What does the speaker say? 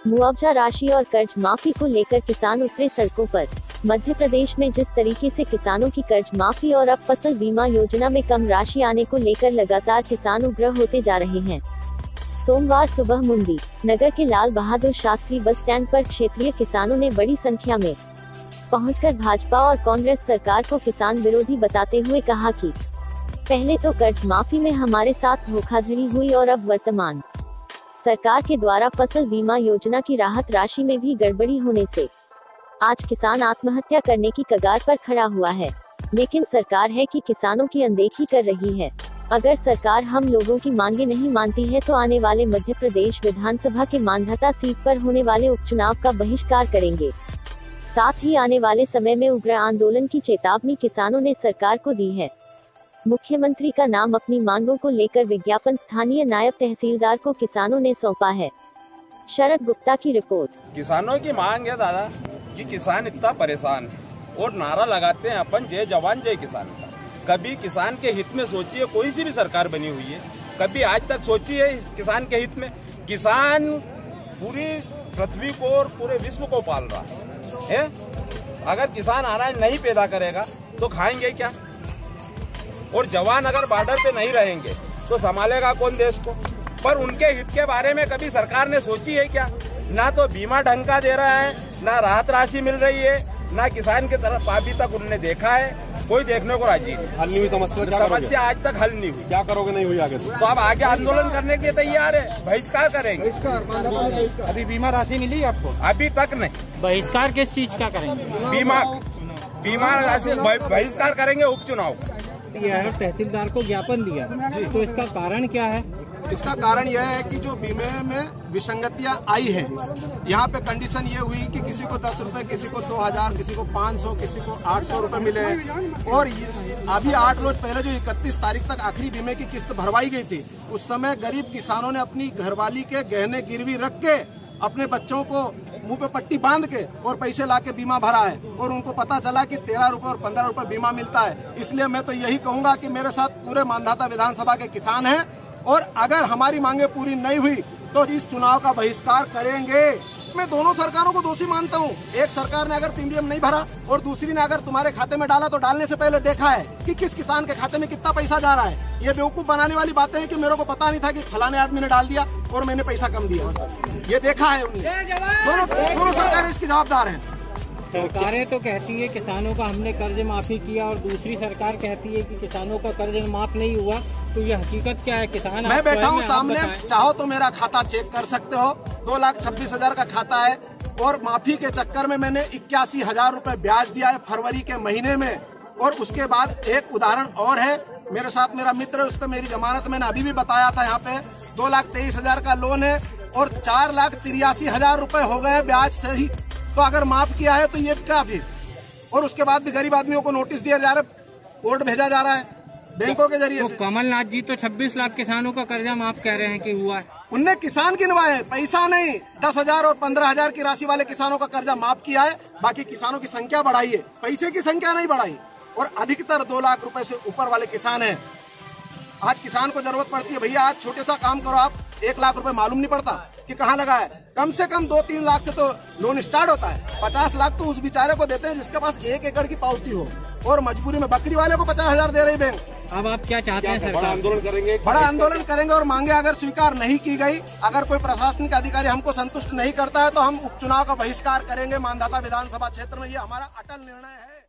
मुआवजा राशि और कर्ज माफी को लेकर किसान उतरे सड़कों पर। मध्य प्रदेश में जिस तरीके से किसानों की कर्ज माफी और अब फसल बीमा योजना में कम राशि आने को लेकर लगातार किसान उग्र होते जा रहे हैं। सोमवार सुबह मुंडी नगर के लाल बहादुर शास्त्री बस स्टैंड पर क्षेत्रीय किसानों ने बड़ी संख्या में पहुंचकर भाजपा और कांग्रेस सरकार को किसान विरोधी बताते हुए कहा कि पहले तो कर्ज माफी में हमारे साथ धोखाधड़ी हुई और अब वर्तमान सरकार के द्वारा फसल बीमा योजना की राहत राशि में भी गड़बड़ी होने से आज किसान आत्महत्या करने की कगार पर खड़ा हुआ है। लेकिन सरकार है कि किसानों की अनदेखी कर रही है। अगर सरकार हम लोगों की मांगे नहीं मानती है तो आने वाले मध्य प्रदेश विधानसभा के मांधाता सीट पर होने वाले उपचुनाव का बहिष्कार करेंगे। साथ ही आने वाले समय में उग्र आंदोलन की चेतावनी किसानों ने सरकार को दी है। मुख्यमंत्री का नाम अपनी मांगों को लेकर विज्ञापन स्थानीय नायब तहसीलदार को किसानों ने सौंपा है। शरद गुप्ता की रिपोर्ट। किसानों की मांग है दादा कि किसान इतना परेशान है और नारा लगाते हैं अपन जय जवान जय किसान का। कभी किसान के हित में सोचिए, कोई सी भी सरकार बनी हुई है, कभी आज तक सोची है किसान के हित में? किसान पूरी पृथ्वी को और पूरे विश्व को पाल रहा है। अगर किसान अनाज नहीं पैदा करेगा तो खाएंगे क्या? और जवान अगर बॉर्डर पे नहीं रहेंगे तो संभालेगा कौन देश को? पर उनके हित के बारे में कभी सरकार ने सोची है क्या? ना तो बीमा ढंग का दे रहा है, ना राहत राशि मिल रही है, ना किसान की तरफ अभी तक उन्होंने देखा है। कोई देखने को राजी नहीं। हल नहीं हुई समस्या आज तक हल नहीं हुई। क्या करोगे? नहीं हुई आगे तो अब आगे आंदोलन करने के तैयार है, बहिष्कार करेंगे। अभी बीमा राशि मिली आपको? अभी तक नहीं। बहिष्कार किस चीज का करेंगे? बीमा राशि बहिष्कार करेंगे उपचुनाव। तहसीलदार को ज्ञापन दिया तो इसका कारण क्या है? इसका कारण यह है कि जो बीमे में विसंगतियां आई है, यहाँ पे कंडीशन ये हुई कि किसी को 10 रुपए, किसी को 2000, किसी को 500, किसी को 800 रुपए मिले हैं। और अभी 8 रोज पहले जो 31 तारीख तक आखिरी बीमे की किस्त भरवाई गई थी, उस समय गरीब किसानों ने अपनी घरवाली के गहने गिरवी रख के अपने बच्चों को मुंह पे पट्टी बांध के और पैसे लाके बीमा भरा है और उनको पता चला कि 13 रुपए और 15 रुपए बीमा मिलता है। इसलिए मैं तो यही कहूंगा कि मेरे साथ पूरे मांधाता विधानसभा के किसान हैं और अगर हमारी मांगे पूरी नहीं हुई तो इस चुनाव का बहिष्कार करेंगे। मैं दोनों सरकारों को दोषी मानता हूँ। एक सरकार ने अगर प्रीमियम नहीं भरा और दूसरी ने अगर तुम्हारे खाते में डाला तो डालने से पहले देखा है कि किस किसान के खाते में कितना पैसा जा रहा है। ये बेवकूफ बनाने वाली बातें हैं कि मेरे को पता नहीं था कि फलाने आदमी ने डाल दिया और मैंने पैसा कम दिया। ये देखा है उन्होंने। दोनों सरकारें इसकी जवाबदार हैं। सरकारें तो कहती है किसानों का हमने कर्ज माफी किया और दूसरी सरकार कहती है कि किसानों का कर्ज माफ नहीं हुआ। तो ये हकीकत क्या है? किसान मैं बैठा हूँ सामने, चाहो तो मेरा खाता चेक कर सकते हो। 2,26,000 का खाता है और माफी के चक्कर में मैंने 81,000 रुपए ब्याज दिया है फरवरी के महीने में। और उसके बाद एक उदाहरण और है, मेरे साथ मेरा मित्र है, उस पर मेरी जमानत मैंने अभी भी बताया था। यहाँ पे 2,23,000 का लोन है और 4,83,000 रुपए हो गए ब्याज से ही। तो अगर माफ किया है तो ये क्या फिर? और उसके बाद भी गरीब आदमियों को नोटिस दिया जा रहा है, कोर्ट भेजा जा रहा है बैंकों के जरिए से। कमलनाथ जी तो 26 लाख किसानों का कर्जा माफ कह रहे हैं कि हुआ है। उनने किसान गिनवाए, पैसा नहीं। 10,000 और 15,000 की राशि वाले किसानों का कर्जा माफ किया है, बाकी किसानों की संख्या बढ़ाई है, पैसे की संख्या नहीं बढ़ाई। और अधिकतर 2 लाख रुपए से ऊपर वाले किसान हैं। आज किसान को जरूरत पड़ती है, भैया आज छोटे सा काम करो आप, 1 लाख रुपए मालूम नहीं पड़ता कि कहाँ लगा है। कम से कम 2-3 लाख से तो लोन स्टार्ट होता है। 50 लाख तो उस बेचारे को देते हैं जिसके पास 1 एकड़ की पावती हो और मजबूरी में बकरी वाले को 50,000 दे रही बैंक। अब आप क्या चाहते हैं? सरकार बड़ा आंदोलन करेंगे और मांगे अगर स्वीकार नहीं की गई, अगर कोई प्रशासनिक अधिकारी हमको संतुष्ट नहीं करता है तो हम उपचुनाव का बहिष्कार करेंगे मांधाता विधानसभा क्षेत्र में। ये हमारा अटल निर्णय है।